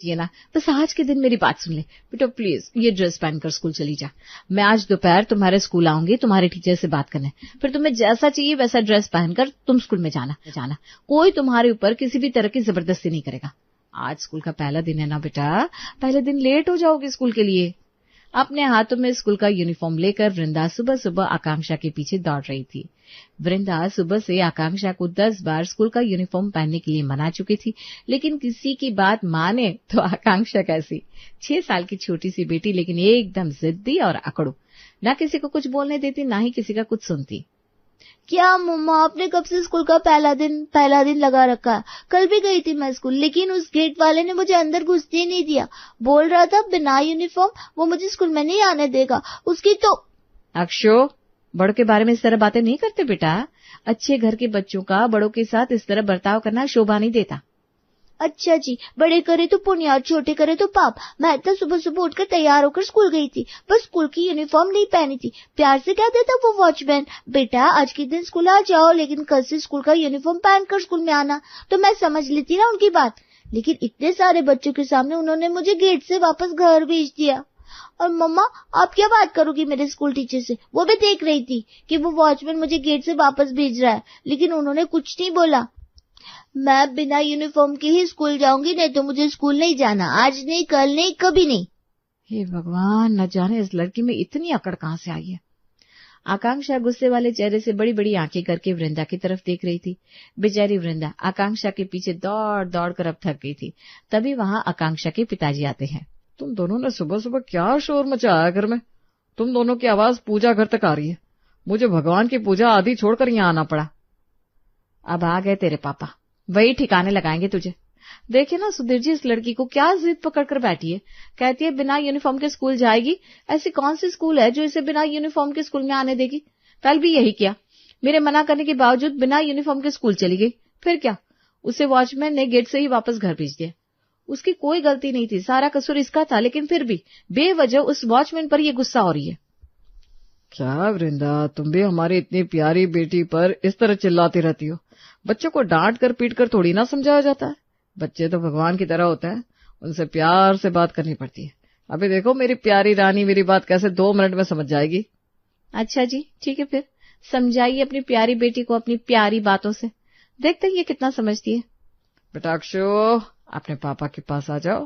ये ना, बस आज के दिन मेरी बात सुन ले बेटा, प्लीज ये ड्रेस पहनकर स्कूल चली जा। मैं आज दोपहर तुम्हारे स्कूल आऊंगी तुम्हारे टीचर से बात करने, फिर तुम्हें जैसा चाहिए वैसा ड्रेस पहनकर तुम स्कूल में जाना। कोई तुम्हारे ऊपर किसी भी तरह की जबरदस्ती नहीं करेगा। आज स्कूल का पहला दिन है ना बेटा, पहले दिन लेट हो जाओगे स्कूल के लिए। अपने हाथों में स्कूल का यूनिफॉर्म लेकर वृंदा सुबह सुबह आकांक्षा के पीछे दौड़ रही थी। वृंदा सुबह से आकांक्षा को 10 बार स्कूल का यूनिफॉर्म पहनने के लिए मना चुकी थी, लेकिन किसी की बात माने तो आकांक्षा कैसी, 6 साल की छोटी सी बेटी, लेकिन एकदम जिद्दी और अकड़ू, ना किसी को कुछ बोलने देती ना ही किसी का कुछ सुनती। क्या मम्मा, आपने कब से स्कूल का पहला दिन लगा रखा है? कल भी गई थी मैं स्कूल, लेकिन उस गेट वाले ने मुझे अंदर घुसने ही नहीं दिया। बोल रहा था बिना यूनिफॉर्म वो मुझे स्कूल में नहीं आने देगा। उसकी तो अक्षो, बड़ों के बारे में इस तरह बातें नहीं करते बेटा। अच्छे घर के बच्चों का बड़ों के साथ इस तरह बर्ताव करना शोभा नहीं देता। अच्छा जी, बड़े करे तो पुण्य और छोटे करे तो पाप। मैं तो सुबह सुबह उठकर तैयार होकर स्कूल गई थी, बस स्कूल की यूनिफॉर्म नहीं पहनी थी। प्यार से कहते था वो वॉचमैन, बेटा आज के दिन स्कूल आ जाओ, लेकिन कल से स्कूल का यूनिफॉर्म पहनकर स्कूल में आना। तो मैं समझ लेती ना उनकी बात, लेकिन इतने सारे बच्चों के सामने उन्होंने मुझे गेट से वापस घर भेज दिया। और मम्मा, आप क्या बात करोगी मेरे स्कूल टीचर से? वो भी देख रही थी कि वो वॉचमैन मुझे गेट से वापस भेज रहा है, लेकिन उन्होंने कुछ नहीं बोला। मैं बिना यूनिफॉर्म के ही स्कूल जाऊंगी, नहीं तो मुझे स्कूल नहीं जाना। आज नहीं, कल नहीं, कभी नहीं। हे भगवान, न जाने इस लड़की में इतनी अकड़ कहां से आई है। आकांक्षा गुस्से वाले चेहरे से बड़ी बड़ी आंखें करके वृंदा की तरफ देख रही थी। बेचारी वृंदा आकांक्षा के पीछे दौड़ दौड़ कर अब थक गई थी। तभी वहां आकांक्षा के पिताजी आते हैं। तुम दोनों ने सुबह सुबह क्या शोर मचाया घर में? तुम दोनों की आवाज पूजा घर तक आ रही है। मुझे भगवान की पूजा आदि छोड़कर यहाँ आना पड़ा। अब आ गए तेरे पापा, वही ठिकाने लगाएंगे तुझे। देखिए ना सुधीर जी, इस लड़की को क्या जिद पकड़ कर बैठी है। कहती है बिना यूनिफॉर्म के स्कूल जाएगी। ऐसी कौन सी स्कूल है जो इसे बिना यूनिफॉर्म के स्कूल में आने देगी? कल भी यही किया, मेरे मना करने के बावजूद बिना यूनिफॉर्म के स्कूल चली गई। फिर क्या, उसे वॉचमैन ने गेट से ही वापस घर भेज दिया। उसकी कोई गलती नहीं थी, सारा कसूर इसका था, लेकिन फिर भी बेवजह उस वॉचमैन पर ये गुस्सा हो रही है। क्या वृंदा, तुम भी हमारी इतनी प्यारी बेटी पर इस तरह चिल्लाती रहती हो? बच्चों को डांट कर पीट कर थोड़ी ना समझाया जाता है। बच्चे तो भगवान की तरह होते हैं, उनसे प्यार से बात करनी पड़ती है। अभी देखो मेरी प्यारी रानी मेरी बात कैसे 2 मिनट में समझ जाएगी। अच्छा जी, ठीक है, फिर समझाइए अपनी प्यारी बेटी को अपनी प्यारी बातों से, देखते हैं ये कितना समझती है। बेटा अक्षो, अपने पापा के पास आ जाओ।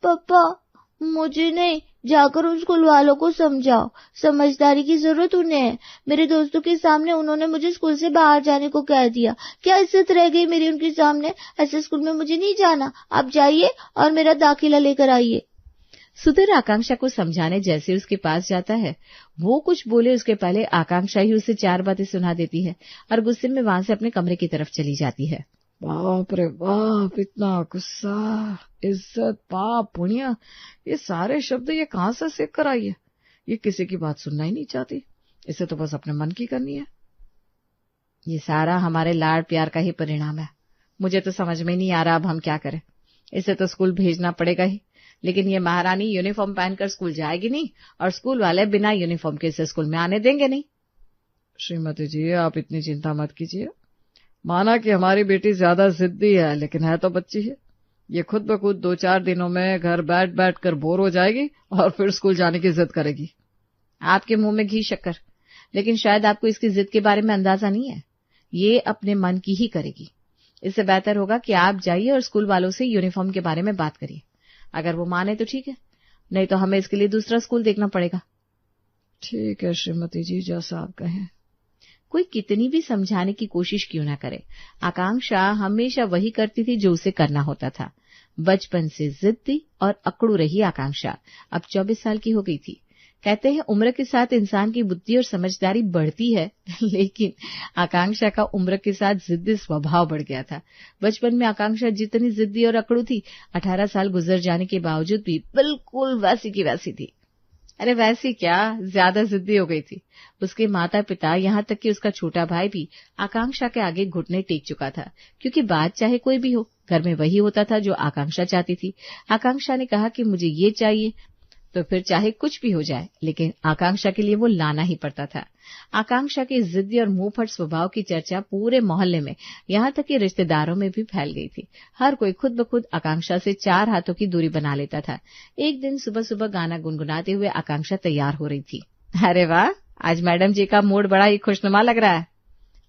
पापा, मुझे नहीं, जाकर उन स्कूल वालों को समझाओ। समझदारी की जरूरत उन्हें है। मेरे दोस्तों के सामने उन्होंने मुझे स्कूल से बाहर जाने को कह दिया। क्या इज्जत रह गई मेरी उनके सामने? ऐसे स्कूल में मुझे नहीं जाना। आप जाइए और मेरा दाखिला लेकर आइए। सुधीर आकांक्षा को समझाने जैसे उसके पास जाता है, वो कुछ बोले उसके पहले आकांक्षा ही उसे 4 बातें सुना देती है और गुस्से में वहां से अपने कमरे की तरफ चली जाती है। बाप रे बाप, इतना गुस्सा, इज्जत, पाप, पुण्य, ये सारे शब्द ये कहां से सीख कर आई है? ये किसी की बात सुनना ही नहीं चाहती, इसे तो बस अपने मन की करनी है। ये सारा हमारे लाड प्यार का ही परिणाम है। मुझे तो समझ में नहीं आ रहा अब हम क्या करें। इसे तो स्कूल भेजना पड़ेगा ही, लेकिन ये महारानी यूनिफॉर्म पहनकर स्कूल जाएगी नहीं और स्कूल वाले बिना यूनिफॉर्म के इसे स्कूल में आने देंगे नहीं। श्रीमती जी, आप इतनी चिंता मत कीजिए। माना कि हमारी बेटी ज्यादा जिद्दी है, लेकिन है तो बच्ची है। ये खुद ब खुद 2-4 दिनों में घर बैठ बैठ कर बोर हो जाएगी और फिर स्कूल जाने की जिद करेगी। आपके मुंह में घी शक्कर, लेकिन शायद आपको इसकी जिद के बारे में अंदाजा नहीं है। ये अपने मन की ही करेगी। इससे बेहतर होगा कि आप जाइए और स्कूल वालों से यूनिफॉर्म के बारे में बात करिए। अगर वो माने तो ठीक है, नहीं तो हमें इसके लिए दूसरा स्कूल देखना पड़ेगा। ठीक है श्रीमती जी, जैसा आप कहें। कोई कितनी भी समझाने की कोशिश क्यों ना करे, आकांक्षा हमेशा वही करती थी जो उसे करना होता था। बचपन से जिद्दी और अकड़ू रही आकांक्षा अब 24 साल की हो गई थी। कहते हैं उम्र के साथ इंसान की बुद्धि और समझदारी बढ़ती है, लेकिन आकांक्षा का उम्र के साथ जिद्दी स्वभाव बढ़ गया था। बचपन में आकांक्षा जितनी जिद्दी और अकड़ू थी, 18 साल गुजर जाने के बावजूद भी बिल्कुल वैसी की वैसी थी। अरे वैसी क्या, ज्यादा जिद्दी हो गई थी। उसके माता पिता, यहाँ तक कि उसका छोटा भाई भी आकांक्षा के आगे घुटने टेक चुका था, क्योंकि बात चाहे कोई भी हो, घर में वही होता था जो आकांक्षा चाहती थी। आकांक्षा ने कहा कि मुझे ये चाहिए, तो फिर चाहे कुछ भी हो जाए, लेकिन आकांक्षा के लिए वो लाना ही पड़ता था। आकांक्षा के जिद्दी और मुंहफट स्वभाव की चर्चा पूरे मोहल्ले में, यहाँ तक कि रिश्तेदारों में भी फैल गई थी। हर कोई खुद ब खुद आकांक्षा से 4 हाथों की दूरी बना लेता था। एक दिन सुबह सुबह गाना गुनगुनाते हुए आकांक्षा तैयार हो रही थी। अरे वाह, आज मैडम जी का मूड बड़ा ही खुशनुमा लग रहा है।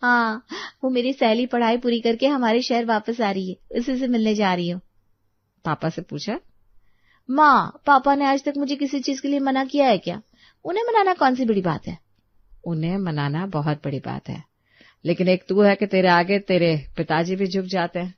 हाँ, वो मेरी सहेली पढ़ाई पूरी करके हमारे शहर वापस आ रही है, उसी से मिलने जा रही हूँ। पापा से पूछा। माँ, पापा ने आज तक मुझे किसी चीज के लिए मना किया है क्या? उन्हें मनाना कौन सी बड़ी बात है? उन्हें मनाना बहुत बड़ी बात है, लेकिन एक तू है कि तेरे आगे तेरे पिताजी भी झुक जाते हैं।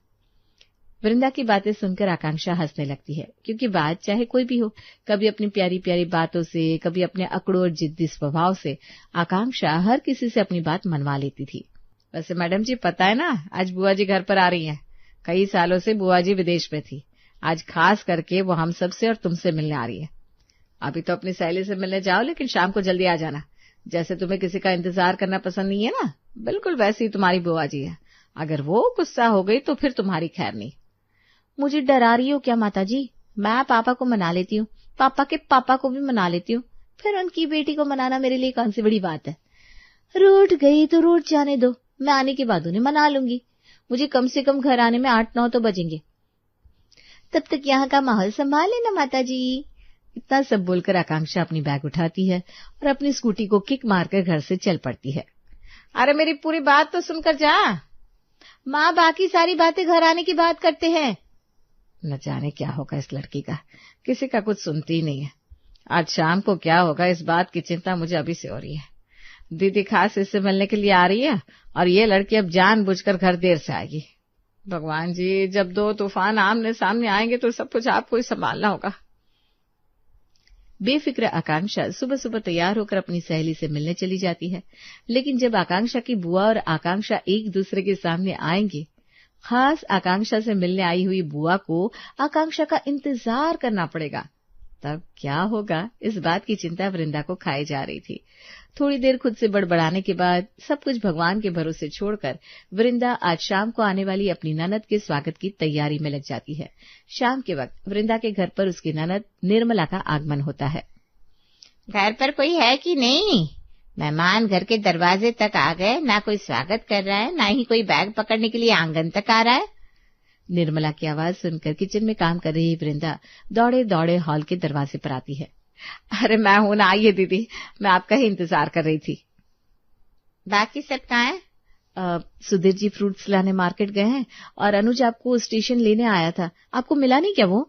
वृंदा की बातें सुनकर आकांक्षा हंसने लगती है, क्योंकि बात चाहे कोई भी हो, कभी अपनी प्यारी प्यारी बातों से, कभी अपने अकड़ों और जिद्दी स्वभाव से आकांक्षा हर किसी से अपनी बात मनवा लेती थी। वैसे मैडम जी, पता है ना, आज बुआ जी घर पर आ रही हैं। कई सालों से बुआ जी विदेश में थी, आज खास करके वो हम सबसे और तुमसे मिलने आ रही है। अभी तो अपनी सहेली से मिलने जाओ, लेकिन शाम को जल्दी आ जाना। जैसे तुम्हें किसी का इंतजार करना पसंद नहीं है ना, बिल्कुल वैसी ही तुम्हारी बुआ जी है। अगर वो गुस्सा हो गई तो फिर तुम्हारी खैर नहीं। मुझे डरा रही हो क्या माता जी? मैं पापा को मना लेती हूँ, पापा के पापा को भी मना लेती हूँ, फिर उनकी बेटी को मनाना मेरे लिए कौन सी बड़ी बात है? रूठ गई तो रूठ जाने दो, मैं आने के बाद उन्हें मना लूंगी। मुझे कम से कम घर आने में 8-9 तो बजेंगे। तब तक यहाँ का माहौल संभाल लेना माता जी। इतना सब बोलकर आकांक्षा अपनी बैग उठाती है और अपनी स्कूटी को किक मारकर घर से चल पड़ती है। अरे मेरी पूरी बात तो सुनकर जा। माँ, बाकी सारी बातें घर आने की बात करते हैं। न जाने क्या होगा इस लड़की का, किसी का कुछ सुनती ही नहीं है। आज शाम को क्या होगा इस बात की चिंता मुझे अभी से हो रही है। दीदी खास इससे मिलने के लिए आ रही है और ये लड़की अब जानबूझकर घर देर से आएगी। भगवान जी, जब 2 तूफान आमने सामने आएंगे तो सब कुछ आपको ही संभालना होगा। बेफिक्र आकांक्षा सुबह सुबह तैयार होकर अपनी सहेली से मिलने चली जाती है, लेकिन जब आकांक्षा की बुआ और आकांक्षा एक दूसरे के सामने आएंगे, खास आकांक्षा से मिलने आई हुई बुआ को आकांक्षा का इंतजार करना पड़ेगा। तब क्या होगा, इस बात की चिंता वृंदा को खाई जा रही थी। थोड़ी देर खुद से बड़बड़ाने के बाद सब कुछ भगवान के भरोसे छोड़कर वृंदा आज शाम को आने वाली अपनी ननद के स्वागत की तैयारी में लग जाती है। शाम के वक्त वृंदा के घर पर उसकी ननद निर्मला का आगमन होता है। घर पर कोई है कि नहीं? मेहमान घर के दरवाजे तक आ गए, ना कोई स्वागत कर रहा है, ना ही कोई बैग पकड़ने के लिए आंगन तक आ रहा है। निर्मला की आवाज सुनकर किचन में काम कर रही वृंदा दौड़े दौड़े हॉल के दरवाजे पर आती है। अरे मैं हूं ना, आइए दीदी, मैं आपका ही इंतजार कर रही थी। बाकी सब कहाँ है? सुधीर जी फ्रूट्स लाने मार्केट गए हैं और अनुज आपको स्टेशन लेने आया था, आपको मिला नहीं क्या वो?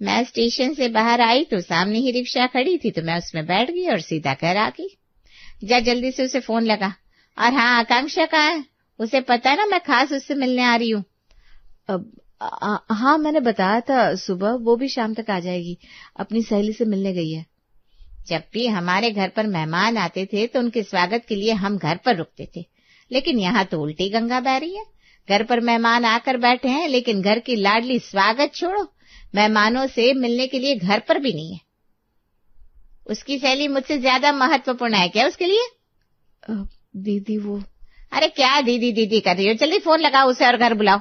मैं स्टेशन से बाहर आई तो सामने ही रिक्शा खड़ी थी, तो मैं उसमें बैठ गई और सीधा घर आ गई। जा जल्दी से उसे फोन लगा। और हाँ, आकांक्षा कहाँ है? उसे पता है ना मैं खास उससे मिलने आ रही हूँ। हाँ, मैंने बताया था सुबह, वो भी शाम तक आ जाएगी, अपनी सहेली से मिलने गई है। जब भी हमारे घर पर मेहमान आते थे तो उनके स्वागत के लिए हम घर पर रुकते थे, लेकिन यहाँ तो उल्टी गंगा बह रही है। घर पर मेहमान आकर बैठे हैं, लेकिन घर की लाडली स्वागत छोड़ो, मेहमानों से मिलने के लिए घर पर भी नहीं है। उसकी सहेली मुझसे ज्यादा महत्वपूर्ण है क्या उसके लिए? दीदी वो... अरे क्या दीदी दीदी कर रही हो? जल्दी फोन लगाओ उसे और घर बुलाओ।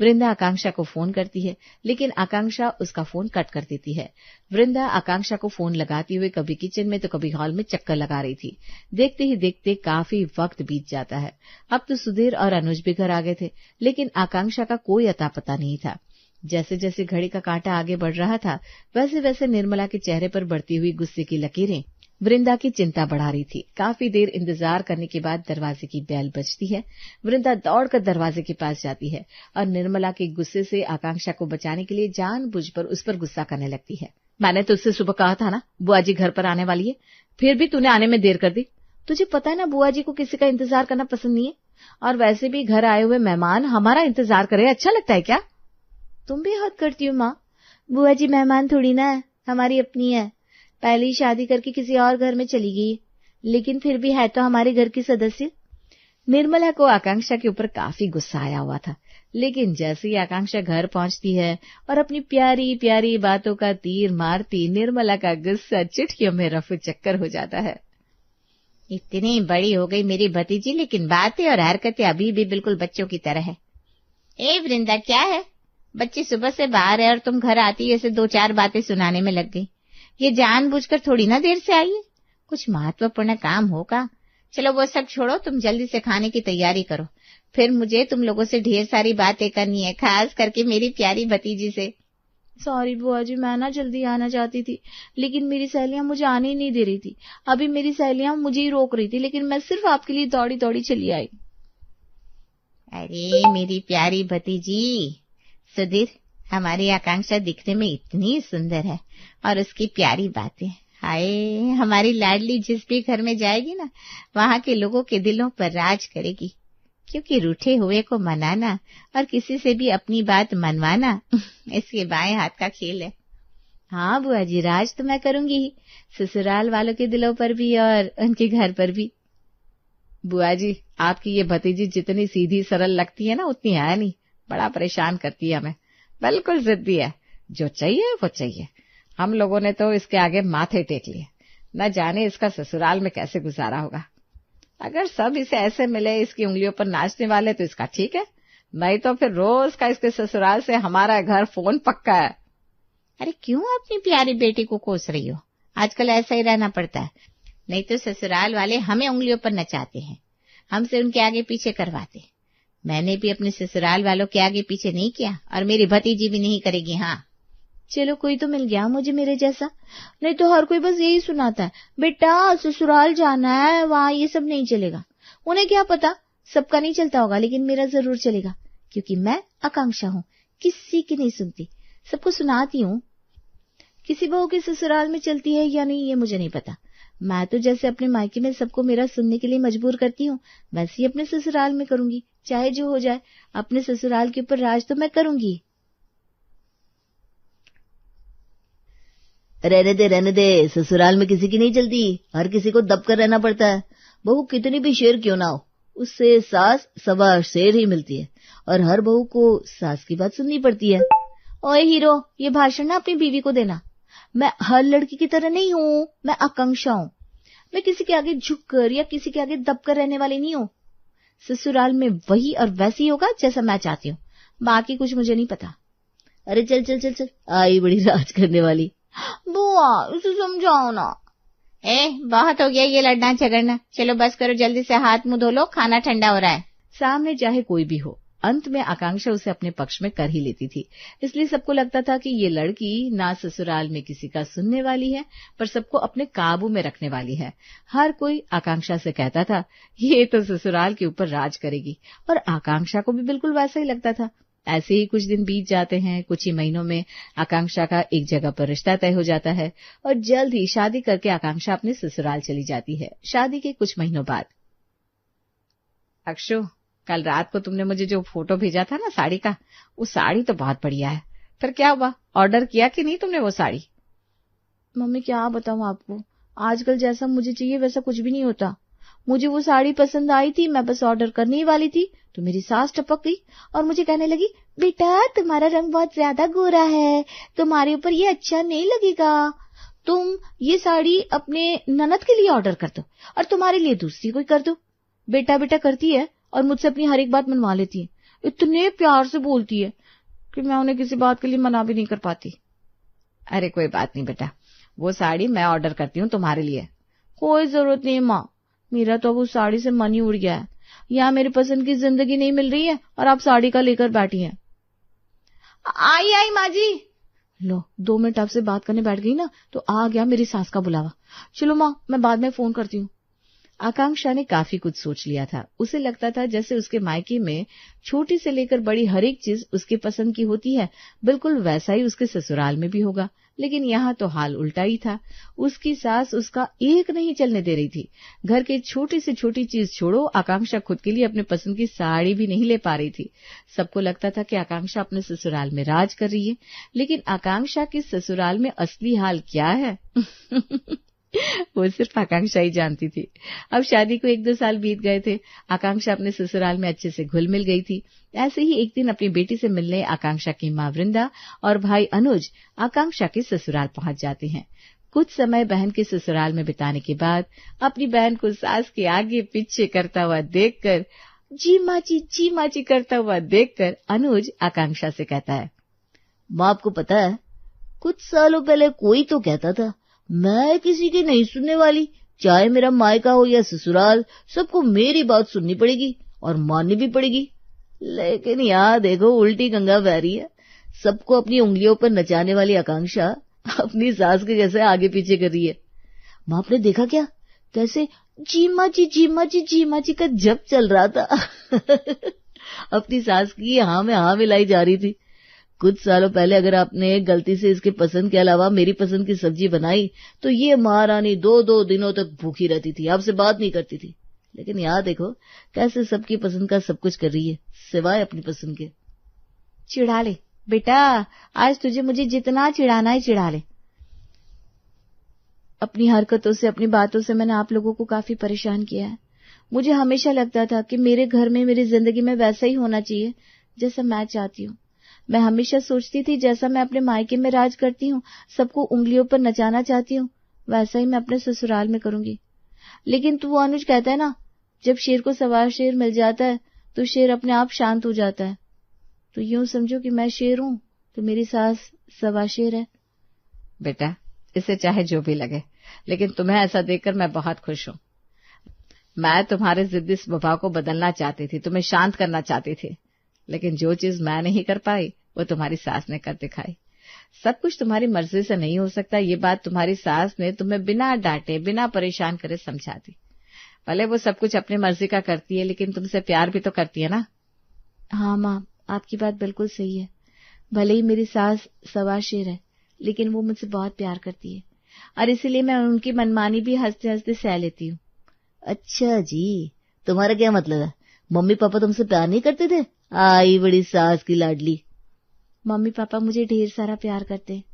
वृंदा आकांक्षा को फोन करती है, लेकिन आकांक्षा उसका फोन कट कर देती है। वृंदा आकांक्षा को फोन लगाती हुए कभी किचन में तो कभी हॉल में चक्कर लगा रही थी। देखते ही देखते काफी वक्त बीत जाता है। अब तो सुधीर और अनुज भी घर आ गए थे, लेकिन आकांक्षा का कोई अता पता नहीं था। जैसे जैसे घड़ी का कांटा आगे बढ़ रहा था, वैसे वैसे निर्मला के चेहरे पर बढ़ती हुई गुस्से की लकीरें वृंदा की चिंता बढ़ा रही थी। काफी देर इंतजार करने के बाद दरवाजे की बेल बजती है। वृंदा दौड़कर दरवाजे के पास जाती है और निर्मला के गुस्से से आकांक्षा को बचाने के लिए जानबूझकर उस पर गुस्सा करने लगती है। मैंने तुझसे सुबह कहा था ना, बुआ जी घर पर आने वाली है, फिर भी तूने आने में देर कर दी। तुझे पता है ना, बुआ जी को किसी का इंतजार करना पसंद नहीं है, और वैसे भी घर आए हुए मेहमान हमारा इंतजार करे अच्छा लगता है क्या? तुम भी हद करती हो माँ। बुआ जी मेहमान थोड़ी ना है, हमारी अपनी है। पहले ही शादी करके किसी और घर में चली गई, लेकिन फिर भी है तो हमारे घर की सदस्य। निर्मला को आकांक्षा के ऊपर काफी गुस्सा आया हुआ था, लेकिन जैसे ही आकांक्षा घर पहुंचती है और अपनी प्यारी प्यारी बातों का तीर मारती, निर्मला का गुस्सा चुटकियों में रफू चक्कर हो जाता है। इतनी बड़ी हो गई मेरी भतीजी, लेकिन बातें और हरकतें अभी भी बिल्कुल बच्चों की तरह है। ए वृंदा, क्या है? बच्ची सुबह से बाहर है और तुम घर आती ऐसे 2-4 बातें सुनाने में लग गई। ये जानबूझकर थोड़ी ना देर से आई है, कुछ महत्वपूर्ण काम होगा। चलो वो सब छोड़ो, तुम जल्दी से खाने की तैयारी करो, फिर मुझे तुम लोगों से ढेर सारी बातें करनी है, खास करके मेरी प्यारी भतीजी से। सॉरी बुआ जी, मैं ना जल्दी आना चाहती थी, लेकिन मेरी सहेलियां मुझे आने ही नहीं दे रही थी। अभी मेरी सहेलियां मुझे ही रोक रही थी, लेकिन मैं सिर्फ आपके लिए दौड़ी दौड़ी चली आई। अरे मेरी प्यारी भतीजी, सुधीर, हमारी आकांक्षा दिखने में इतनी सुंदर है और उसकी प्यारी बातें, हाय, हमारी लाडली जिस भी घर में जाएगी ना, वहां के लोगों के दिलों पर राज करेगी, क्योंकि रूठे हुए को मनाना और किसी से भी अपनी बात मनवाना इसके बाएं हाथ का खेल है। हाँ बुआ जी, राज तो मैं करूंगी ही, ससुराल वालों के दिलों पर भी और उनके घर पर भी। बुआ जी, आपकी ये भतीजी जितनी सीधी सरल लगती है ना, उतनी है नहीं, बड़ा परेशान करती है हमें, बिल्कुल जिद्दी है, जो चाहिए वो चाहिए। हम लोगों ने तो इसके आगे माथे टेक लिए, न जाने इसका ससुराल में कैसे गुजारा होगा। अगर सब इसे ऐसे मिले, इसकी उंगलियों पर नाचने वाले, तो इसका ठीक है, नहीं तो फिर रोज का इसके ससुराल से हमारा घर फोन पक्का है। अरे क्यों अपनी प्यारी बेटी को कोस रही हो, आजकल ऐसा ही रहना पड़ता है, नहीं तो ससुराल वाले हमें उंगलियों पर नचाते हैं, हमसे उनके आगे पीछे करवाते। मैंने भी अपने ससुराल वालों के आगे पीछे नहीं किया और मेरी भतीजी भी नहीं करेगी। हाँ चलो, कोई तो मिल गया मुझे मेरे जैसा, नहीं तो हर कोई बस यही सुनाता है, बेटा ससुराल जाना है, वहां ये सब नहीं चलेगा। उन्हें क्या पता, सबका नहीं चलता होगा, लेकिन मेरा जरूर चलेगा, क्योंकि मैं आकांक्षा हूँ, किसी की नहीं सुनती, सबको सुनाती हूँ। किसी बहू के ससुराल में चलती है या नहीं ये मुझे नहीं पता, मैं तो जैसे अपने मायके में सबको मेरा सुनने के लिए मजबूर करती हूँ, वैसे ही अपने ससुराल में करूंगी, चाहे जो हो जाए। अपने ससुराल के ऊपर राज तो मैं करूंगी। रहने दे, ससुराल में किसी की नहीं चलती, हर किसी को दब कर रहना पड़ता है। बहू कितनी भी शेर क्यों ना हो, उससे सास सवा शेर ही मिलती है, और हर बहू को सास की बात सुननी पड़ती है। ओए हीरो, ये भाषण ना अपनी बीवी को देना। मैं हर लड़की की तरह नहीं हूँ, मैं आकांक्षा हूँ। मैं किसी के आगे झुककर या किसी के आगे दबकर रहने वाली नहीं हूँ। ससुराल में वही और वैसे ही होगा जैसा मैं चाहती हूँ, बाकी कुछ मुझे नहीं पता। अरे चल चल चल चल, आई बड़ी राज करने वाली। बुआ, उसे समझाओ ना। बहुत हो गया ये लड़ना झगड़ना, चलो बस करो, जल्दी से हाथ मुंह धो लो, खाना ठंडा हो रहा है। सामने चाहे कोई भी हो, अंत में आकांक्षा उसे अपने पक्ष में कर ही लेती थी, इसलिए सबको लगता था कि ये लड़की ना ससुराल में किसी का सुनने वाली है, पर सबको अपने काबू में रखने वाली है। हर कोई आकांक्षा से कहता था ये तो ससुराल के ऊपर राज करेगी, और आकांक्षा को भी बिल्कुल वैसा ही लगता था। ऐसे ही कुछ दिन बीत जाते हैं, कुछ ही महीनों में आकांक्षा का एक जगह पर रिश्ता तय हो जाता है और जल्द ही शादी करके आकांक्षा अपने ससुराल चली जाती है। शादी के कुछ महीनों बाद, अक्षु, कल रात को तुमने मुझे जो फोटो भेजा था ना साड़ी का, वो साड़ी तो बहुत बढ़िया है, फिर क्या हुआ, ऑर्डर किया कि नहीं तुमने वो साड़ी? मम्मी क्या बताऊं आपको, आजकल जैसा मुझे चाहिए वैसा कुछ भी नहीं होता। मुझे वो साड़ी पसंद आई थी, मैं बस ऑर्डर करने ही वाली थी तो मेरी सास टपक गई और मुझे कहने लगी, बेटा तुम्हारा रंग बहुत ज्यादा गोरा है, तुम्हारे ऊपर ये अच्छा नहीं लगेगा, तुम ये साड़ी अपने ननद के लिए ऑर्डर कर दो और तुम्हारे लिए दूसरी कोई कर दो। बेटा बेटा करती है और मुझसे अपनी हर एक बात मनवा लेती है, इतने प्यार से बोलती है कि मैं उन्हें किसी बात के लिए मना भी नहीं कर पाती। अरे कोई बात नहीं बेटा, वो साड़ी मैं ऑर्डर करती हूँ तुम्हारे लिए। कोई जरूरत नहीं माँ, मेरा तो अब उस साड़ी से मन ही उड़ गया है, यहाँ मेरी पसंद की जिंदगी नहीं मिल रही है और आप साड़ी का लेकर बैठी हैं। आई आई माँ जी। लो 2 मिनट आपसे बात करने बैठ गई ना तो आ गया मेरी सास का बुलावा। चलो माँ, मैं बाद में फोन करती हूँ। आकांक्षा ने काफी कुछ सोच लिया था। उसे लगता था जैसे उसके मायके में छोटी से लेकर बड़ी हर एक चीज उसके पसंद की होती है, बिल्कुल वैसा ही उसके ससुराल में भी होगा। लेकिन यहाँ तो हाल उल्टा ही था। उसकी सास उसका एक नहीं चलने दे रही थी। घर की छोटी से छोटी चीज छोड़ो, आकांक्षा खुद के लिए अपने पसंद की साड़ी भी नहीं ले पा रही थी। सबको लगता था कि आकांक्षा अपने ससुराल में राज कर रही है, लेकिन आकांक्षा के ससुराल में असली हाल क्या है वो सिर्फ आकांक्षा ही जानती थी। अब शादी को 1-2 साल बीत गए थे। आकांक्षा अपने ससुराल में अच्छे से घुल मिल गई थी। ऐसे ही एक दिन अपनी बेटी से मिलने आकांक्षा की माँ वृंदा और भाई अनुज आकांक्षा के ससुराल पहुंच जाते हैं। कुछ समय बहन के ससुराल में बिताने के बाद अपनी बहन को सास के आगे पीछे करता हुआ देखकर, जी माँ जी करता हुआ देखकर अनुज आकांक्षा से कहता है, माँ आपको पता है, कुछ सालों पहले कोई तो कहता था मैं किसी की नहीं सुनने वाली, चाहे मेरा मायका हो या ससुराल, सबको मेरी बात सुननी पड़ेगी और माननी भी पड़ेगी। लेकिन यहाँ देखो उल्टी गंगा बह रही है। सबको अपनी उंगलियों पर नचाने वाली आकांक्षा अपनी सास के जैसे आगे पीछे कर रही है। माँ आपने देखा क्या, कैसे जी माँ जी जी माँ जी जी माँ जी का जप चल रहा था। अपनी सास की हाँ में हाँ मिलाई जा रही थी। कुछ सालों पहले अगर आपने गलती से इसके पसंद के अलावा मेरी पसंद की सब्जी बनाई तो ये महारानी 2-2 दिनों तक भूखी रहती थी, आपसे बात नहीं करती थी। लेकिन यहाँ देखो कैसे सबकी पसंद का सब कुछ कर रही है, सिवाय अपनी पसंद के। चिढ़ा ले बेटा, आज तुझे मुझे जितना चिढ़ाना है चिढ़ा ले। अपनी हरकतों से, अपनी बातों से मैंने आप लोगों को काफी परेशान किया है। मुझे हमेशा लगता था कि मेरे घर में, मेरी जिंदगी में वैसा ही होना चाहिए जैसा मैं चाहती हूँ। मैं हमेशा सोचती थी जैसा मैं अपने मायके में राज करती हूँ, सबको उंगलियों पर नचाना चाहती हूँ, वैसा ही मैं अपने ससुराल में करूंगी। लेकिन तू अनुज कहता है ना, जब शेर को सवा शेर मिल जाता है तो शेर अपने आप शांत हो जाता है। तो यूं समझो कि मैं शेर हूँ तो मेरी सास सवा शेर है। बेटा, इसे चाहे जो भी लगे, लेकिन तुम्हें ऐसा देखकर मैं बहुत खुश हूँ। मैं तुम्हारे जिद्दी स्वभाव को बदलना चाहती थी, तुम्हें शांत करना चाहती थी, लेकिन जो चीज मैं नहीं कर पाई वो तुम्हारी सास ने कर दिखाई। सब कुछ तुम्हारी मर्जी से नहीं हो सकता, ये बात तुम्हारी सास ने तुम्हें बिना डांटे, बिना परेशान करे समझा दी। भले वो सब कुछ अपनी मर्जी का करती है, लेकिन तुमसे प्यार भी तो करती है ना। हाँ माँ, आपकी बात बिल्कुल सही है। भले ही मेरी सास सवा शेर है, लेकिन वो मुझसे बहुत प्यार करती है और इसीलिए मैं उनकी मनमानी भी हंसते हंसते सह लेती हूँ। अच्छा जी, तुम्हारा क्या मतलब है, मम्मी पापा तुमसे प्यार नहीं करते थे? आई बड़ी सास की लाडली। मम्मी पापा मुझे ढेर सारा प्यार करते हैं,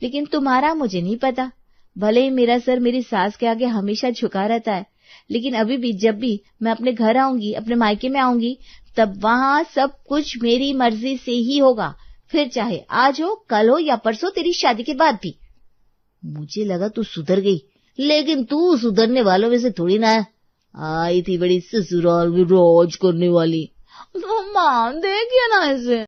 लेकिन तुम्हारा मुझे नहीं पता। भले ही मेरा सर मेरी सास के आगे हमेशा झुका रहता है, लेकिन अभी भी जब भी मैं अपने घर आऊंगी, अपने मायके में आऊंगी, तब वहां सब कुछ मेरी मर्जी से ही होगा, फिर चाहे आज हो, कल हो या परसों, तेरी शादी के बाद भी। मुझे लगा तू सुधर गई, लेकिन तू सुधरने वालों में से थोड़ी ना है। आई थी बड़ी ससुराल में रोज करने वाली। माँ देखिए ना इसे।